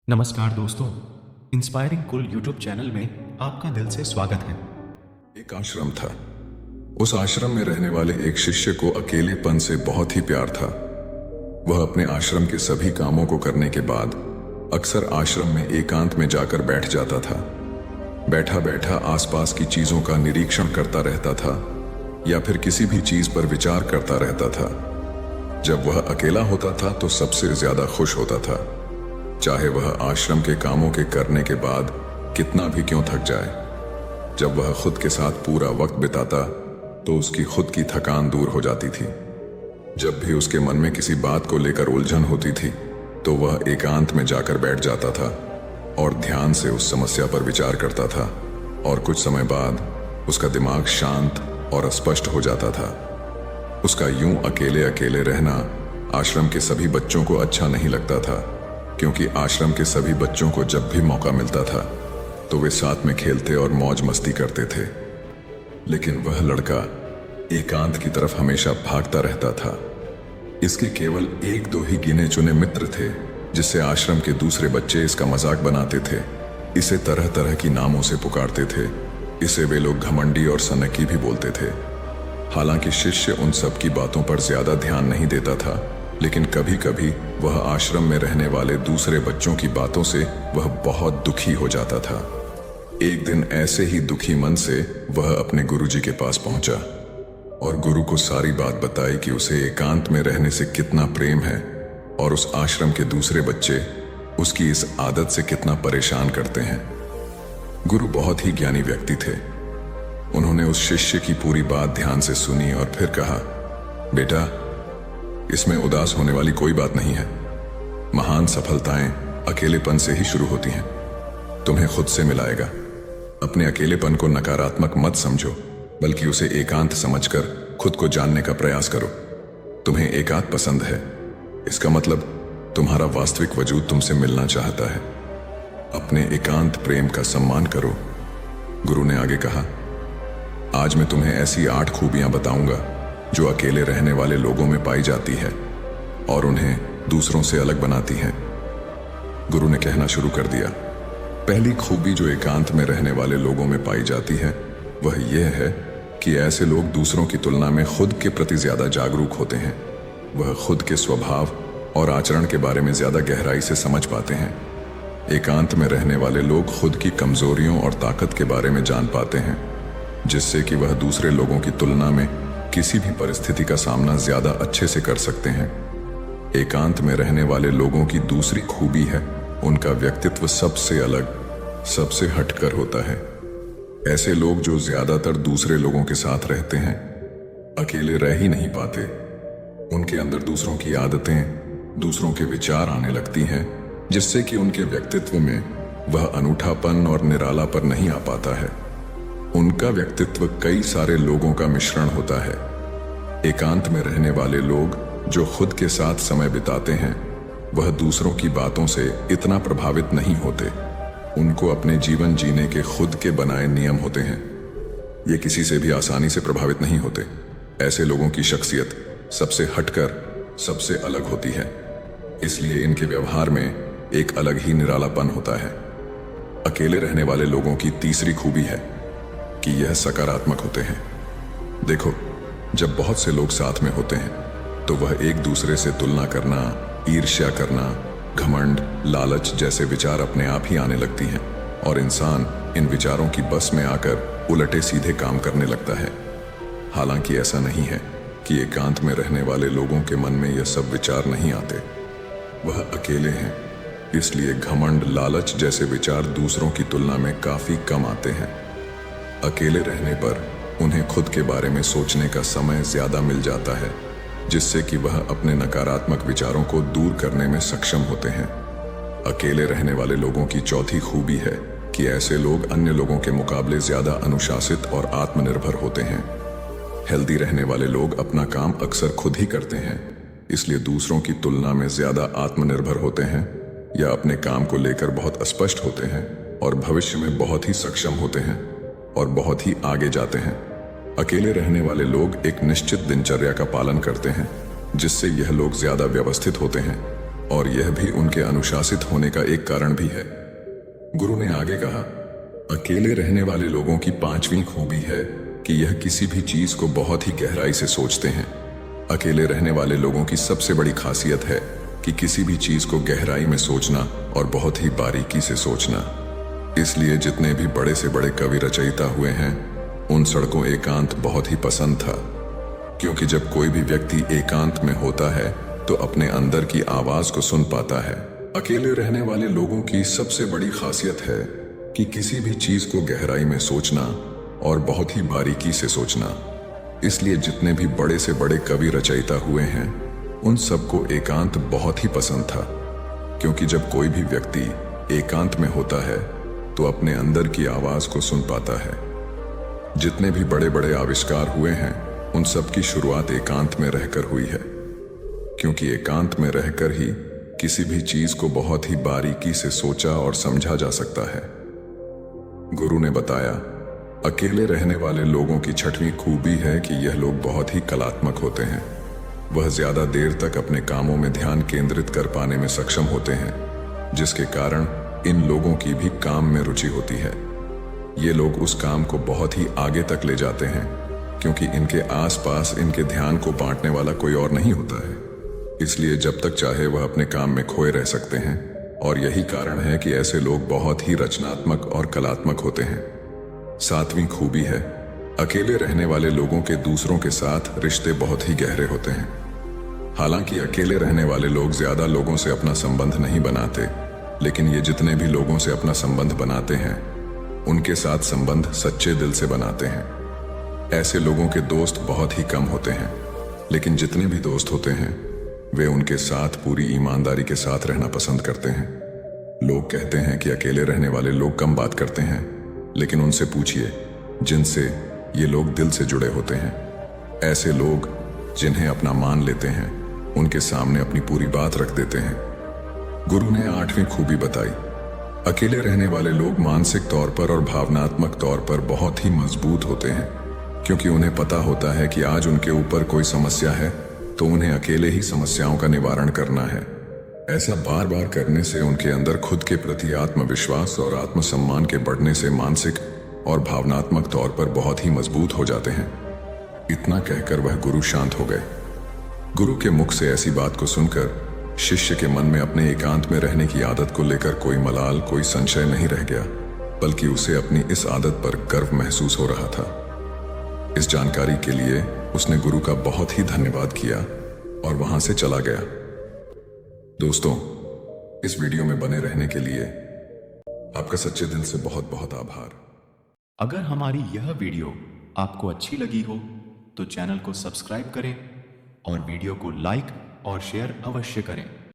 नमस्कार दोस्तों, इंस्पायरिंग कुल यूट्यूब चैनल में आपका दिल से स्वागत है। एक आश्रम था। उस आश्रम में रहने वाले एक शिष्य को अकेलेपन से बहुत ही प्यार था। वह अपने आश्रम के सभी कामों को करने के बाद अक्सर आश्रम में एकांत में जाकर बैठ जाता था। बैठा बैठा आसपास की चीजों का निरीक्षण करता रहता था या फिर किसी भी चीज पर विचार करता रहता था। जब वह अकेला होता था तो सबसे ज्यादा खुश होता था, चाहे वह आश्रम के कामों के करने के बाद कितना भी क्यों थक जाए। जब वह खुद के साथ पूरा वक्त बिताता तो उसकी खुद की थकान दूर हो जाती थी। जब भी उसके मन में किसी बात को लेकर उलझन होती थी तो वह एकांत में जाकर बैठ जाता था और ध्यान से उस समस्या पर विचार करता था, और कुछ समय बाद उसका दिमाग शांत और स्पष्ट हो जाता था। उसका यूं अकेले अकेले रहना आश्रम के सभी बच्चों को अच्छा नहीं लगता था, क्योंकि आश्रम के सभी बच्चों को जब भी मौका मिलता था तो वे साथ में खेलते और मौज मस्ती करते थे। लेकिन वह लड़का एकांत की तरफ हमेशा भागता रहता था। इसके केवल एक दो ही गिने चुने मित्र थे जिससे आश्रम के दूसरे बच्चे इसका मजाक बनाते थे, इसे तरह तरह की नामों से पुकारते थे। इसे वे लोग घमंडी और सनकी भी बोलते थे। हालांकि शिष्य उन सब की बातों पर ज्यादा ध्यान नहीं देता था, लेकिन कभी कभी वह आश्रम में रहने वाले दूसरे बच्चों की बातों से वह बहुत दुखी हो जाता था। एक दिन ऐसे ही दुखी मन से वह अपने गुरुजी के पास पहुंचा और गुरु को सारी बात बताई कि उसे एकांत में रहने से कितना प्रेम है और उस आश्रम के दूसरे बच्चे उसकी इस आदत से कितना परेशान करते हैं। गुरु बहुत ही ज्ञानी व्यक्ति थे। उन्होंने उस शिष्य की पूरी बात ध्यान से सुनी और फिर कहा, बेटा, इसमें उदास होने वाली कोई बात नहीं है। महान सफलताएं अकेलेपन से ही शुरू होती हैं। तुम्हें खुद से मिलाएगा। अपने अकेलेपन को नकारात्मक मत समझो, बल्कि उसे एकांत समझकर खुद को जानने का प्रयास करो। तुम्हें एकांत पसंद है, इसका मतलब तुम्हारा वास्तविक वजूद तुमसे मिलना चाहता है। अपने एकांत प्रेम का सम्मान करो। गुरु ने आगे कहा, आज मैं तुम्हें ऐसी 8 खूबियां बताऊंगा जो अकेले रहने वाले लोगों में पाई जाती है और उन्हें दूसरों से अलग बनाती हैं। गुरु ने कहना शुरू कर दिया, पहली खूबी जो एकांत में रहने वाले लोगों में पाई जाती है वह यह है कि ऐसे लोग दूसरों की तुलना में खुद के प्रति ज्यादा जागरूक होते हैं। वह खुद के स्वभाव और आचरण के बारे में ज्यादा गहराई से समझ पाते हैं। एकांत में रहने वाले लोग खुद की कमजोरियों और ताकत के बारे में जान पाते हैं, जिससे कि वह दूसरे लोगों की तुलना में किसी भी परिस्थिति का सामना ज्यादा अच्छे से कर सकते हैं। एकांत में रहने वाले लोगों की दूसरी खूबी है उनका व्यक्तित्व सबसे अलग, सबसे हटकर होता है। ऐसे लोग जो ज्यादातर दूसरे लोगों के साथ रहते हैं अकेले रह ही नहीं पाते। उनके अंदर दूसरों की आदतें, दूसरों के विचार आने लगती हैं, जिससे कि उनके व्यक्तित्व में वह अनूठापन और निरालापन नहीं आ पाता है। उनका व्यक्तित्व कई सारे लोगों का मिश्रण होता है। एकांत में रहने वाले लोग जो खुद के साथ समय बिताते हैं वह दूसरों की बातों से इतना प्रभावित नहीं होते। उनको अपने जीवन जीने के खुद के बनाए नियम होते हैं। ये किसी से भी आसानी से प्रभावित नहीं होते। ऐसे लोगों की शख्सियत सबसे हटकर, सबसे अलग होती है, इसलिए इनके व्यवहार में एक अलग ही निरालापन होता है। अकेले रहने वाले लोगों की तीसरी खूबी है कि यह सकारात्मक होते हैं। देखो, जब बहुत से लोग साथ में होते हैं तो वह एक दूसरे से तुलना करना, ईर्ष्या करना, घमंड, लालच जैसे विचार अपने आप ही आने लगती हैं और इंसान इन विचारों की बस में आकर उलटे सीधे काम करने लगता है। हालांकि ऐसा नहीं है कि एकांत में रहने वाले लोगों के मन में यह सब विचार नहीं आते। वह अकेले हैं, इसलिए घमंड, लालच जैसे विचार दूसरों की तुलना में काफी कम आते हैं। अकेले रहने पर उन्हें खुद के बारे में सोचने का समय ज्यादा मिल जाता है, जिससे कि वह अपने नकारात्मक विचारों को दूर करने में सक्षम होते हैं। अकेले रहने वाले लोगों की चौथी खूबी है कि ऐसे लोग अन्य लोगों के मुकाबले ज्यादा अनुशासित और आत्मनिर्भर होते हैं। हेल्दी रहने वाले लोग अपना काम अक्सर खुद ही करते हैं, इसलिए दूसरों की तुलना में ज्यादा आत्मनिर्भर होते हैं या अपने काम को लेकर बहुत स्पष्ट होते हैं और भविष्य में बहुत ही सक्षम होते हैं और बहुत ही आगे जाते हैं। अकेले रहने वाले लोग एक निश्चित दिनचर्या का पालन करते हैं, जिससे यह लोग ज्यादा व्यवस्थित होते हैं। और यह भी उनके अनुशासित होने का एक कारण भी है। गुरु ने आगे कहा, अकेले रहने वाले लोगों की पांचवी खूबी है कि यह किसी भी चीज को बहुत ही गहराई से सोचते हैं। अकेले रहने वाले लोगों की सबसे बड़ी खासियत है कि किसी भी चीज को गहराई में सोचना और बहुत ही बारीकी से सोचना। इसलिए जितने भी बड़े से बड़े कवि रचयिता हुए हैं, उन सबको एकांत बहुत ही पसंद था, क्योंकि जब कोई भी व्यक्ति एकांत में होता है तो अपने अंदर की आवाज को सुन पाता है। अकेले रहने वाले लोगों की सबसे बड़ी खासियत है कि किसी भी चीज को गहराई में सोचना और बहुत ही बारीकी से सोचना। इसलिए जितने भी बड़े से बड़े कवि रचयिता हुए हैं, उन सबको एकांत बहुत ही पसंद था, क्योंकि जब कोई भी व्यक्ति एकांत में होता है तो अपने अंदर की आवाज को सुन पाता है। जितने भी बड़े बड़े आविष्कार हुए हैं, उन सब की शुरुआत एकांत में रहकर हुई है, क्योंकि एकांत में रहकर ही किसी भी चीज को बहुत ही बारीकी से सोचा और समझा जा सकता है। गुरु ने बताया, अकेले रहने वाले लोगों की छठवीं खूबी है कि यह लोग बहुत ही कलात्मक होते हैं। वह ज्यादा देर तक अपने कामों में ध्यान केंद्रित कर पाने में सक्षम होते हैं, जिसके कारण इन लोगों की भी काम में रुचि होती है। ये लोग उस काम को बहुत ही आगे तक ले जाते हैं, क्योंकि इनके आसपास इनके ध्यान को बांटने वाला कोई और नहीं होता है। इसलिए जब तक चाहे वह अपने काम में खोए रह सकते हैं, और यही कारण है कि ऐसे लोग बहुत ही रचनात्मक और कलात्मक होते हैं। सातवीं खूबी है, अकेले रहने वाले लोगों के दूसरों के साथ रिश्ते बहुत ही गहरे होते हैं। हालांकि अकेले रहने वाले लोग ज्यादा लोगों से अपना संबंध नहीं बनाते, लेकिन ये जितने भी लोगों से अपना संबंध बनाते हैं, उनके साथ संबंध सच्चे दिल से बनाते हैं। ऐसे लोगों के दोस्त बहुत ही कम होते हैं, लेकिन जितने भी दोस्त होते हैं, वे उनके साथ पूरी ईमानदारी के साथ रहना पसंद करते हैं। लोग कहते हैं कि अकेले रहने वाले लोग कम बात करते हैं, लेकिन उनसे पूछिए जिनसे ये लोग दिल से जुड़े होते हैं। ऐसे लोग जिन्हें अपना मान लेते हैं, उनके सामने अपनी पूरी बात रख देते हैं। गुरु ने आठवीं खूबी बताई, अकेले रहने वाले लोग मानसिक तौर पर और भावनात्मक तौर पर बहुत ही मजबूत होते हैं, क्योंकि उन्हें पता होता है कि आज उनके ऊपर कोई समस्या है तो उन्हें अकेले ही समस्याओं का निवारण करना है। ऐसा बार बार करने से उनके अंदर खुद के प्रति आत्मविश्वास और आत्मसम्मान के बढ़ने से मानसिक और भावनात्मक तौर पर बहुत ही मजबूत हो जाते हैं। इतना कहकर वह गुरु शांत हो गए। गुरु के मुख से ऐसी बात को सुनकर शिष्य के मन में अपने एकांत में रहने की आदत को लेकर कोई मलाल, कोई संशय नहीं रह गया, बल्कि उसे अपनी इस आदत पर गर्व महसूस हो रहा था। इस जानकारी के लिए उसने गुरु का बहुत ही धन्यवाद किया और वहां से चला गया। दोस्तों, इस वीडियो में बने रहने के लिए आपका सच्चे दिल से बहुत बहुत आभार। अगर हमारी यह वीडियो आपको अच्छी लगी हो तो चैनल को सब्सक्राइब करें और वीडियो को लाइक और शेयर अवश्य करें।